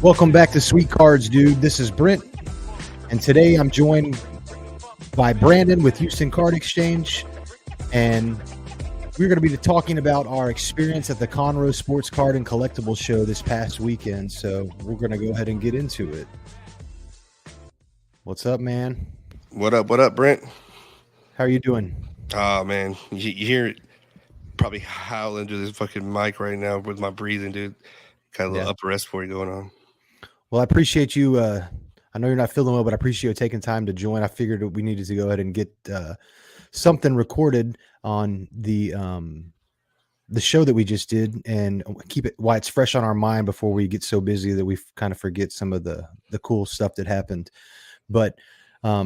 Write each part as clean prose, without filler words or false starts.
Welcome back to Sweet Cards, dude. This is Brent, and today I'm joined by Brandon with Houston Card Exchange, and we're going to be talking about our experience at the Conroe Sports Card and Collectibles show this past weekend. So we're going to go ahead and get into it. What's up, man? What up, Brent? How are you doing? Oh, man. You hear it probably howling into this fucking mic right now with my breathing, dude. Got a little upper respiratory going on. Well, I appreciate you. I know you're not feeling well, but I appreciate you taking time to join. I figured we needed to go ahead and get something recorded on the show that we just did and keep it while it's fresh on our mind before we get so busy that we kind of forget some of the cool stuff that happened. But for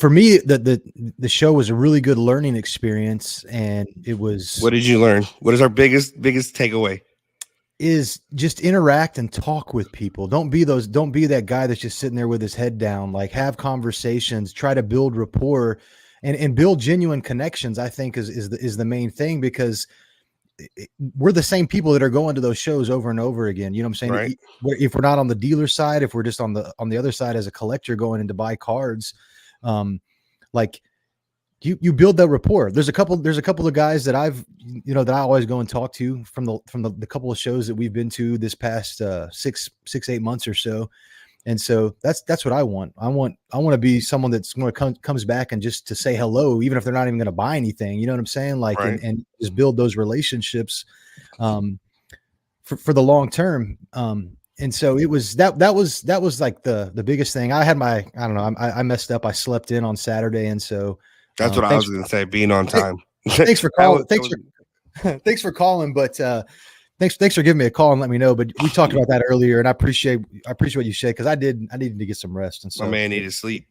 me, the show was a really good learning experience, and it was. What did you learn? What is our biggest takeaway? Is just interact and talk with people. Don't be that guy that's just sitting there with his head down. Like, have conversations, try to build rapport and build genuine connections. I think is the main thing, because we're the same people that are going to those shows over and over again. You know what I'm saying? Right. If we're not on the dealer side, if we're just on the other side as a collector going in to buy cards, like you build that rapport. There's a couple of guys that that I always go and talk to from the couple of shows that we've been to this past 6-8 months or so. And so that's what I want. I want to be someone that's going to comes back and just to say hello, even if they're not even going to buy anything. You know what I'm saying? Like, right. and just build those relationships for the long term. And so it was that was like the biggest thing. I messed up. I slept in on Saturday, and so that's what I was going to say. Being on time. Thanks for calling. Thanks for calling. But thanks for giving me a call and let me know. But we talked about that earlier, and I appreciate what you said, because I needed to get some rest. And so my man needed sleep.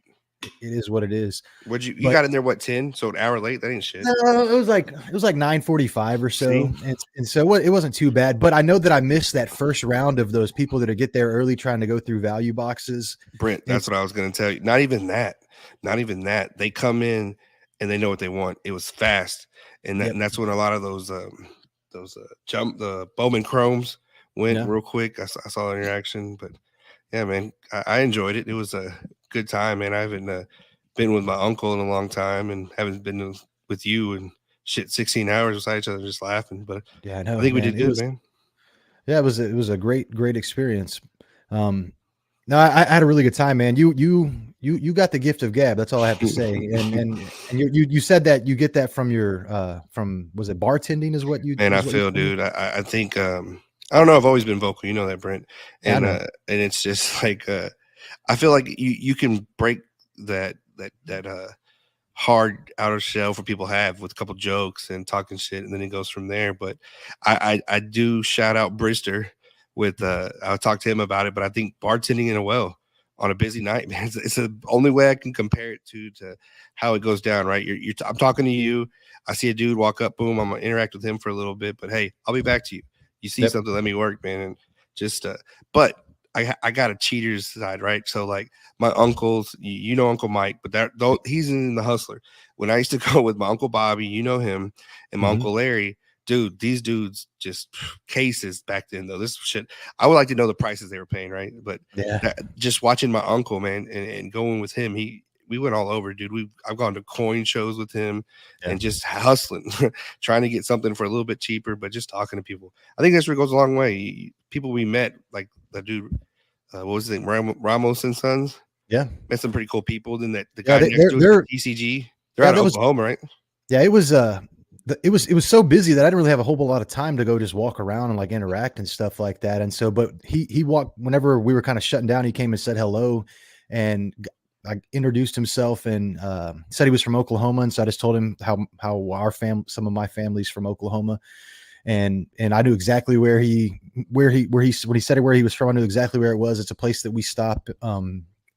It is what it is. You got in there 10? So an hour late? That ain't shit. No, it was like 9:45 or so, and so it wasn't too bad. But I know that I missed that first round of those people that get there early trying to go through value boxes. Brent, that's what I was going to tell you. Not even that. They come in and they know what they want. It was fast, and that's when a lot of those Bowman Chromes went real quick. I saw the interaction, but yeah, man, I enjoyed it. It was a good time, man. I haven't been with my uncle in a long time, and haven't been with you and shit 16 hours beside each other just laughing. But yeah, I know. I think we did good, man. Yeah, it was a great experience. No, I had a really good time, man. You got the gift of gab. That's all I have to say. And you said that you get that from your was it bartending is what you. And I feel, dude. I think I don't know. I've always been vocal. You know that, Brent. And and it's just like I feel like you can break that hard outer shell for people have with a couple jokes and talking shit, and then it goes from there. But I do shout out Brister with I'll talk to him about it, but I think bartending in a well on a busy night, man, it's the only way I can compare it to how it goes down, right? I'm talking to you. I see a dude walk up, boom, I'm gonna interact with him for a little bit, but hey, I'll be back to you. You see something, let me work, man. And just but I got a cheater's side, right? So like my uncles, you know Uncle Mike, but he's in the hustler. When I used to go with my Uncle Bobby, you know him, and my Uncle Larry, dude, these dudes just cases back then though. This shit, I would like to know the prices they were paying, right? But just watching my uncle, man, and going with him, we went all over, dude. I've gone to coin shows with him and just hustling, trying to get something for a little bit cheaper, but just talking to people. I think that's where it goes a long way. People we met, like the dude, what was his name, Ramos and Sons. Yeah, met some pretty cool people. Then the guy next to us, TCG, they're out of Oklahoma, right? Yeah, it was so busy that I didn't really have a whole lot of time to go just walk around and like interact and stuff like that. And so, but he walked whenever we were kind of shutting down. He came and said hello, and I introduced himself and said he was from Oklahoma. And so I just told him how some of my family's from Oklahoma, and I knew exactly where he when he said where he was from. I knew exactly where it was. It's a place that we stop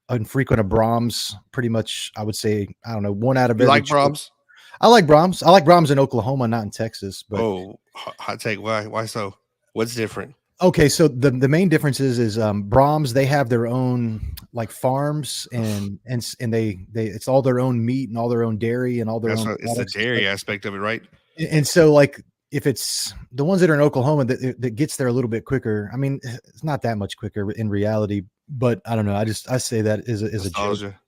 and frequent a Brahms. Pretty much, I would say, I don't know, one out of every. Like Brahms. I like Brahms. I like Brahms in Oklahoma, not in Texas. But hot take. Why so? What's different? Okay, so the main difference is Brahms, they have their own like farms and they it's all their own meat and all their own dairy and all their own. It's the dairy aspect of it, right? And so like if it's the ones that are in Oklahoma that gets there a little bit quicker. I mean, it's not that much quicker in reality, but I don't know. I say that is a joke. Nostalgia.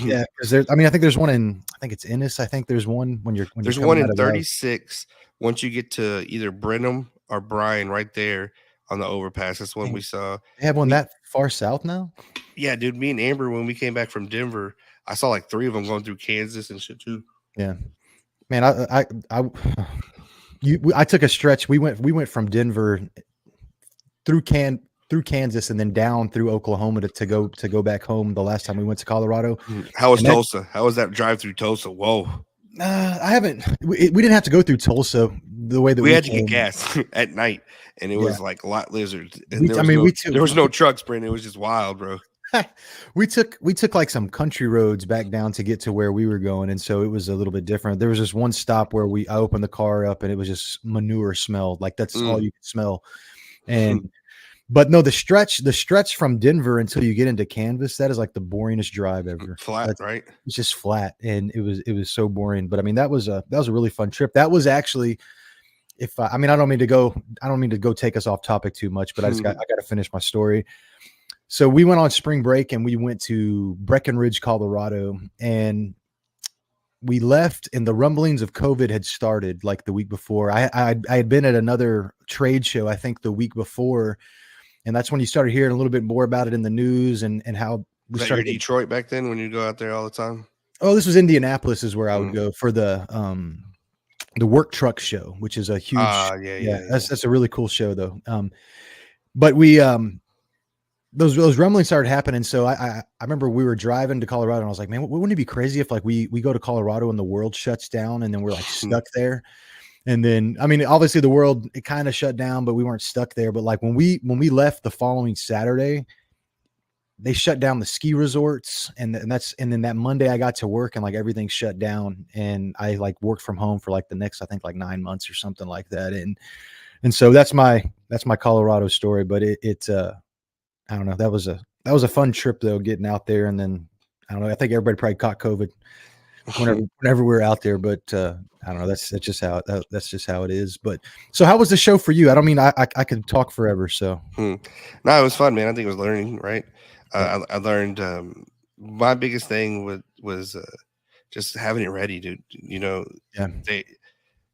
Yeah, because there's. I mean, I think there's one in. I think it's Ennis. I think there's one when you're There's one coming in out of Dallas. 36 once you get to either Brenham or Bryan right there on the overpass. That's one we saw. They have one We that far south now. Yeah, dude, me and Amber, when we came back from Denver, I saw like 3 of them going through Kansas and shit too. Yeah, man. I took a stretch. We went from Denver through through Kansas and then down through Oklahoma to go back home the last time we went to Colorado. How was And that Tulsa? How was that drive through Tulsa? Whoa. I haven't. We didn't have to go through Tulsa the way that We we had to get came. gas at night, and it Yeah, was like lot lizards, and I mean, there was no trucks, Brandon. It was just wild, bro. we took like some country roads back down to get to where we were going, and so it was a little bit different. There was just one stop where I opened the car up and it was just manure smelled, like that's all you could smell. And but no, the stretch from Denver until you get into Canvas, that is like the boringest drive ever. Flat, right? It's just flat, and it was so boring. But I mean, that was a really fun trip. That was actually, if I mean, I don't mean to go take us off topic too much, but I got to finish my story. So we went on spring break and we went to Breckenridge, Colorado, and we left and the rumblings of COVID had started like the week before. I had been at another trade show, I think the week before, and that's when you started hearing a little bit more about it in the news and how we Was that your started. Detroit back then when you go out there all the time? Oh, this was Indianapolis is where I would go for the work truck show, which is a huge, Yeah. that's a really cool show though. But we those rumblings started happening. So I remember we were driving to Colorado and I was like, man, wouldn't it be crazy if like we go to Colorado and the world shuts down and then we're like stuck there? And then, I mean, obviously the world, it kind of shut down, but we weren't stuck there. But like when we left the following Saturday, they shut down the ski resorts and then that Monday I got to work and like everything shut down and I like worked from home for like the next, I think like 9 months or something like that. And so that's my Colorado story, but I don't know. That was a fun trip though, getting out there. And then I don't know. I think everybody probably caught COVID whenever we were out there, but I don't know. That's just how it is. But so how was the show for you? I don't mean I could talk forever. So No, it was fun, man. I think it was learning, right? I learned my biggest thing was just having it ready, dude. You know, yeah,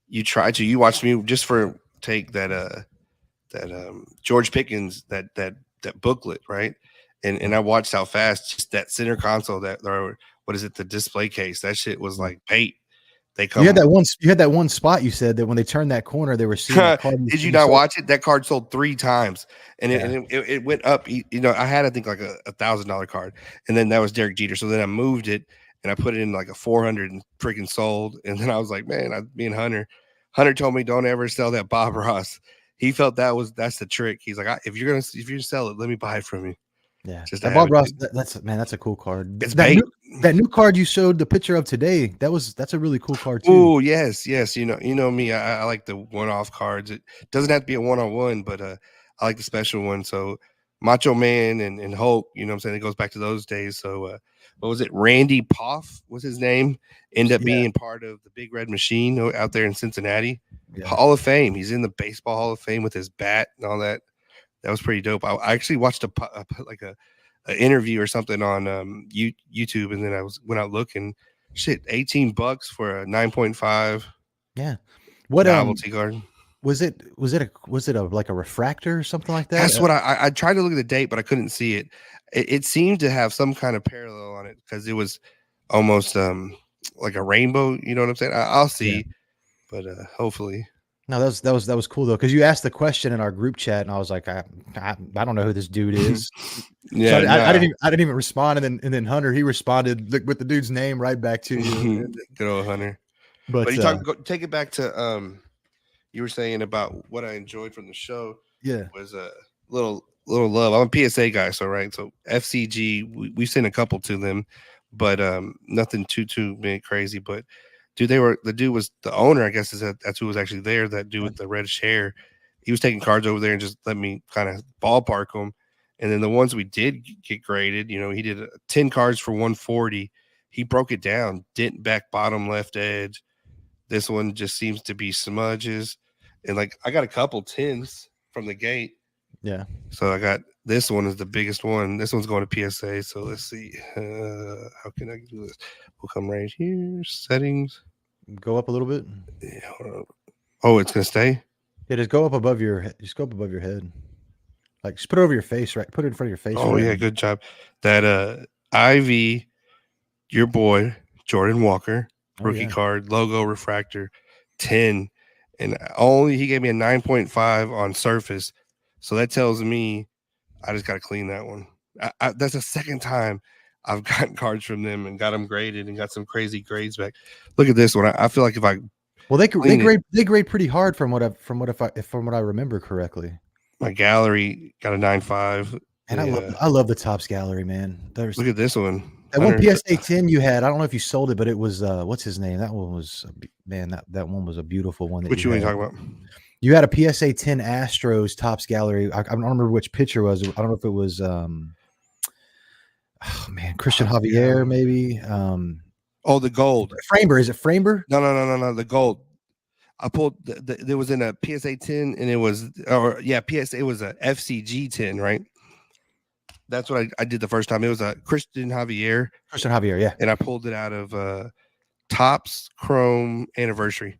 you watched me just for take that George Pickens that booklet, right? And I watched how fast just that center console or what is it, the display case, that shit was like bait. They come. You had that one spot. You said that when they turned that corner, they were seeing. Did you not watch it? That card sold 3 times, and it went up. You know, I had I think like a $1,000 card, and then that was Derek Jeter. So then I moved it and I put it in like a 400 and freaking sold. And then I was like, man, me and Hunter told me don't ever sell that Bob Ross. He felt that's the trick. He's like, if you're gonna sell it, let me buy it from you. Yeah, Just that Bob Ross. That's a cool card. It's bait. That new card you showed the picture of today. That's a really cool card too. Oh yes. You know me. I like the one-off cards. It doesn't have to be a one-on-one, but I like the special one. So Macho Man and Hulk. You know what I'm saying? It goes back to those days. So what was it? Randy Poff was his name. Ended up being part of the Big Red Machine out there in Cincinnati. Yeah. Hall of Fame. He's in the Baseball Hall of Fame with his bat and all that. That was pretty dope. I actually watched a interview or something on YouTube, and then I went out looking. Shit, $18 for a 9.5. Yeah. What novelty card? Was it a like a refractor or something like that? That's what I tried to look at the date, but I couldn't see it. It seemed to have some kind of parallel on it because it was almost like a rainbow. You know what I'm saying? I'll see, but hopefully. No, that was cool though, because you asked the question in our group chat, and I was like, I don't know who this dude is. Yeah, so I didn't even respond, and then Hunter, he responded with the dude's name right back to you. Good old Hunter. But you take it back to you were saying about what I enjoyed from the show. Yeah, was a little love. I'm a PSA guy, so right. So FCG, we've sent a couple to them, but nothing too crazy. But dude, the dude was the owner, I guess that's who was actually there. That dude with the reddish hair, he was taking cards over there and just let me kind of ballpark them. And then the ones we did get graded, you know, he did 10 cards for 140. He broke it down, dent back, bottom left edge. This one just seems to be smudges. And like I got a couple 10s from the gate. Yeah. So I got this one is the biggest one. This one's going to PSA. So let's see. How can I do this? We'll come right here. Settings. Go up a little bit. Yeah, hold on. Oh, it's gonna stay. Yeah, just go up above your head. Just go up above your head. Like just put it over your face, right? Put it in front of your face. Oh right? yeah, good job. That IV, your boy Jordan Walker, rookie card, logo refractor, 10, and only he gave me a 9.5 on surface. So that tells me I just got to clean that one. That's the second time I've gotten cards from them and got them graded and got some crazy grades back. Look at this one. I feel like if I they grade pretty hard from what I remember correctly. My gallery got a 9.5. And I love the Topps gallery, man. Look at this one. That one PSA 10 you had. I don't know if you sold it, but it was what's his name? That one was that one was a beautiful one. Which one are you talking about? You had a PSA 10 Astros Topps gallery. I don't remember which pitcher was. I don't know if it was Christian Javier maybe. The gold. Framber. Is it Framber? No. The gold. I pulled. There was in a PSA 10, and it was PSA. It was a FCG 10, right? That's what I did the first time. It was a Christian Javier. Yeah. And I pulled it out of Topps Chrome Anniversary,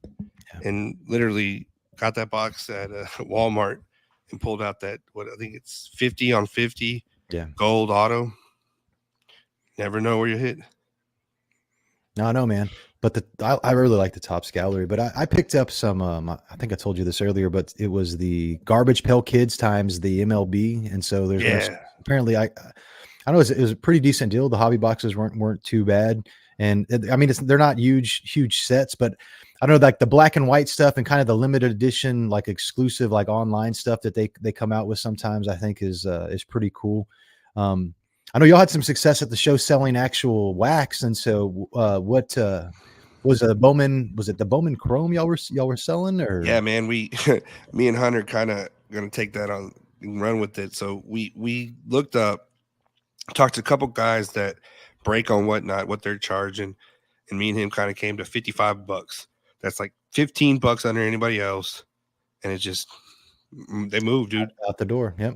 and literally got that box at Walmart and pulled out that I think it's 50 on 50. Yeah. Gold auto. Never know where you hit. No, I know, man. But I really like the Topps gallery. But I picked up some. I think I told you this earlier, but it was the Garbage Pail Kids times the MLB, and so there's apparently I know it was a pretty decent deal. The hobby boxes weren't too bad, and I mean they're not huge sets, but I don't know, like the black and white stuff and kind of the limited edition, like exclusive, like online stuff that they come out with sometimes, I think is pretty cool. I know y'all had some success at the show selling actual wax, and so what was a Bowman? Was it the Bowman Chrome y'all were selling? Or yeah, man, me and Hunter kind of gonna take that on and run with it. So we looked up, talked to a couple guys that break on what they're charging, and me and him kind of came to $55. That's like $15 under anybody else, and it just they moved, dude, out the door. Yep.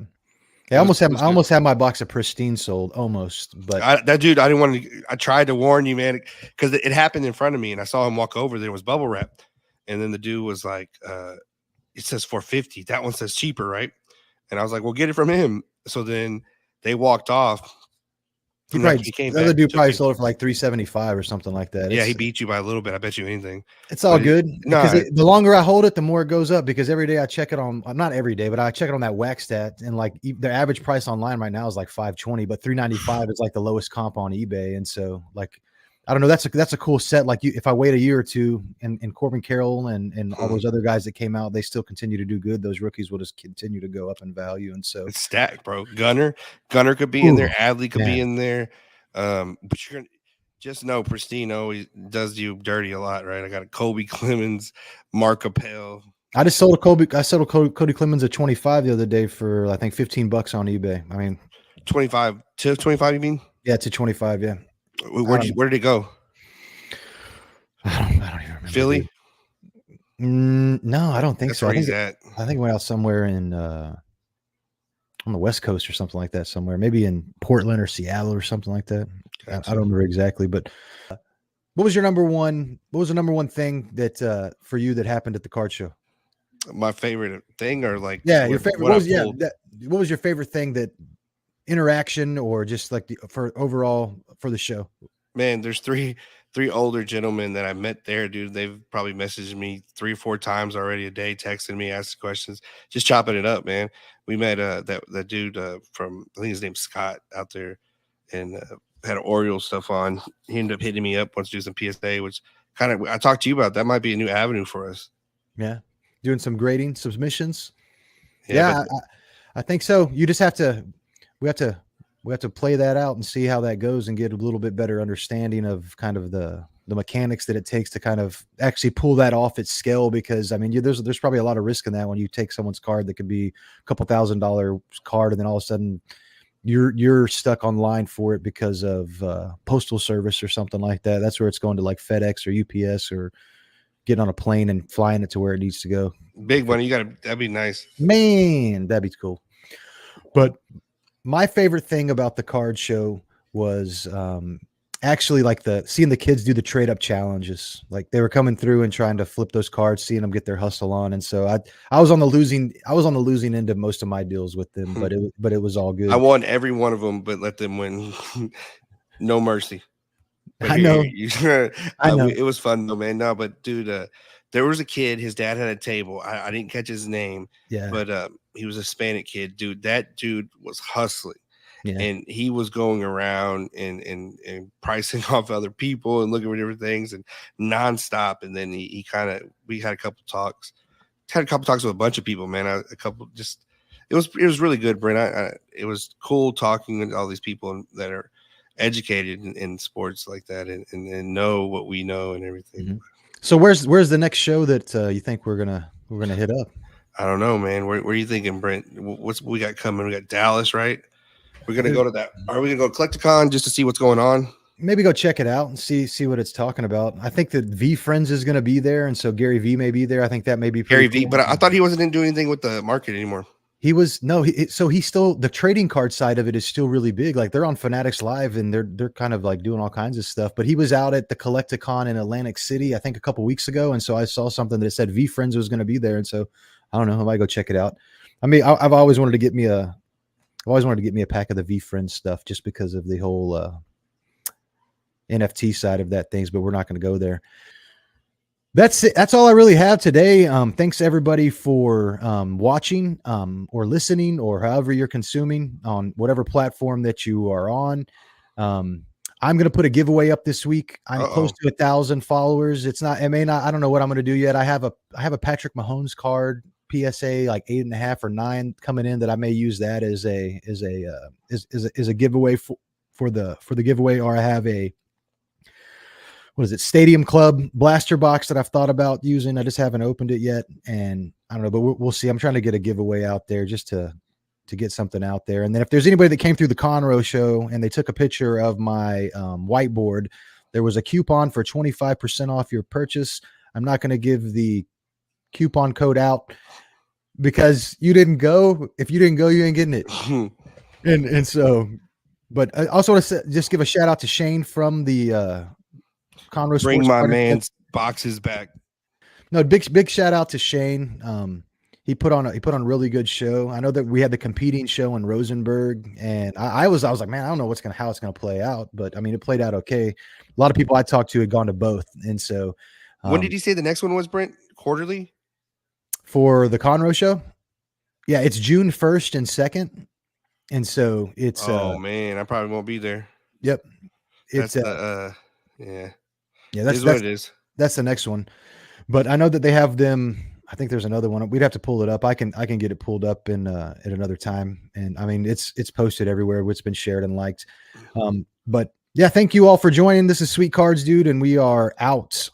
Yeah, I almost had my box of Pristine sold, almost. But I didn't want to. I tried to warn you, man, because it happened in front of me, and I saw him walk over. There was bubble wrap, and then the dude was like, "It says $450. That one says cheaper, right?" And I was like, "Well, get it from him." So then they walked off. The other dude probably sold it for like $375 or something like that. Yeah, he beat you by a little bit. I bet you anything. It's all good. The longer I hold it, the more it goes up, because every day I check it on, not every day, but I check it on that wax stat, and like the average price online right now is like $520, but $395 is like the lowest comp on eBay. And so like, I don't know, that's a cool set. Like if I wait a year or two, and Corbin Carroll and all those other guys that came out, they still continue to do good. Those rookies will just continue to go up in value. And so it's stacked, bro. Gunner could be in there. Adley could be in there. But you're gonna just know Pristine always does you dirty a lot, right? I got a Kobe Clemens, Mark Appel. I just sold a Cody Clemens at 25 the other day for I think $15 on eBay. I mean, 25 to 25, you mean? Yeah, to 25. Yeah. Where did it go? I don't even remember. Philly? No, I don't think That's so. Where he's at. I think it went out somewhere in on the West Coast or something like that. Somewhere, maybe in Portland or Seattle or something like that. Gotcha. I don't remember exactly, but what was your number one? What was the number one thing that for you that happened at the card show? My favorite thing, or like your favorite. What was your favorite thing, that interaction, or just like for overall for the show? Man, there's three older gentlemen that I met there, dude. They've probably messaged me 3 or 4 times already a day, texting me, asking questions, just chopping it up, man. We met that dude from, I think his name's Scott, out there, and had Orioles stuff on. He ended up hitting me up, wants to do some PSA, which kind of I talked to you about. That might be a new avenue for us. Yeah, doing some grading submissions. Yeah, I think so. You just have to. We have to play that out and see how that goes, and get a little bit better understanding of kind of the mechanics that it takes to kind of actually pull that off at scale. Because I mean, there's probably a lot of risk in that when you take someone's card that could be a couple $1,000 card, and then all of a sudden you're stuck online for it because of postal service or something like that. That's where it's going to like FedEx or UPS or getting on a plane and flying it to where it needs to go. Big one. That'd be nice. Man, that'd be cool. But my favorite thing about the card show was actually like seeing the kids do the trade up challenges. Like they were coming through and trying to flip those cards, seeing them get their hustle on. And so I was on the losing end of most of my deals with them, but it was all good. I won every one of them, but let them win. No mercy. But I know. I know. It was fun though, man. No, but dude, there was a kid. His dad had a table. I didn't catch his name. Yeah. But he was a Hispanic kid, dude. That dude was hustling. Yeah. And he was going around and pricing off other people and looking for different things and nonstop. And then we had a couple talks. Had a couple talks with a bunch of people, man. It was really good, Brent. It was cool talking with all these people that are educated in sports like that and know what we know and everything. Mm-hmm. So where's the next show that you think we're gonna hit up? I don't know, man. Where are you thinking, Brent? What's we got coming? We got Dallas, right? We're gonna go to that. Are we gonna go Collecticon just to see what's going on? Maybe go check it out and see what it's talking about. I think that V Friends is going to be there, and so Gary V may be there. I think that may be Gary V, but I thought he wasn't doing anything with the market anymore. He was so he's still, the trading card side of it is still really big. Like they're on Fanatics Live and they're kind of like doing all kinds of stuff. But he was out at the Collecticon in Atlantic City, I think a couple weeks ago, and so I saw something that said V Friends was going to be there, and so I don't know, I might go check it out. I mean, I've always wanted to get me a pack of the V Friends stuff just because of the whole NFT side of that things, but we're not going to go there. That's it. That's all I really have today. Thanks everybody for watching or listening or however you're consuming on whatever platform that you are on. I'm going to put a giveaway up this week. I'm close to 1,000 followers. I don't know what I'm going to do yet. I have a Patrick Mahomes card, PSA like 8.5 or 9 coming in that I may use that as a giveaway for the giveaway, or I have a Stadium Club blaster box that I've thought about using. I just haven't opened it yet, and I don't know, but we'll see. I'm trying to get a giveaway out there just to get something out there. And then if there's anybody that came through the Conroe show and they took a picture of my whiteboard, there was a coupon for 25% off your purchase. I'm not going to give the coupon code out because you didn't go. If you didn't go, you ain't getting it. and so, but I also want to just give a shout out to Shane from the Conroe Sports. Bring my man's boxes back. No, big shout out to Shane. He put on a really good show. I know that we had the competing show in Rosenberg, and I was like, man, I don't know how it's gonna play out, but I mean, it played out okay. A lot of people I talked to had gone to both, and so. When did you say the next one was, Brent? Quarterly? For the Conroe show? Yeah, it's June 1st and 2nd, and so it's. Oh man, I probably won't be there. Yep, it's yeah. Yeah, that's what it is. That's the next one. But I know that they have them. I think there's another one. We'd have to pull it up. I can get it pulled up at another time. And I mean, it's posted everywhere. It's been shared and liked. But yeah, thank you all for joining. This is Sweet Cards Dude, and we are out.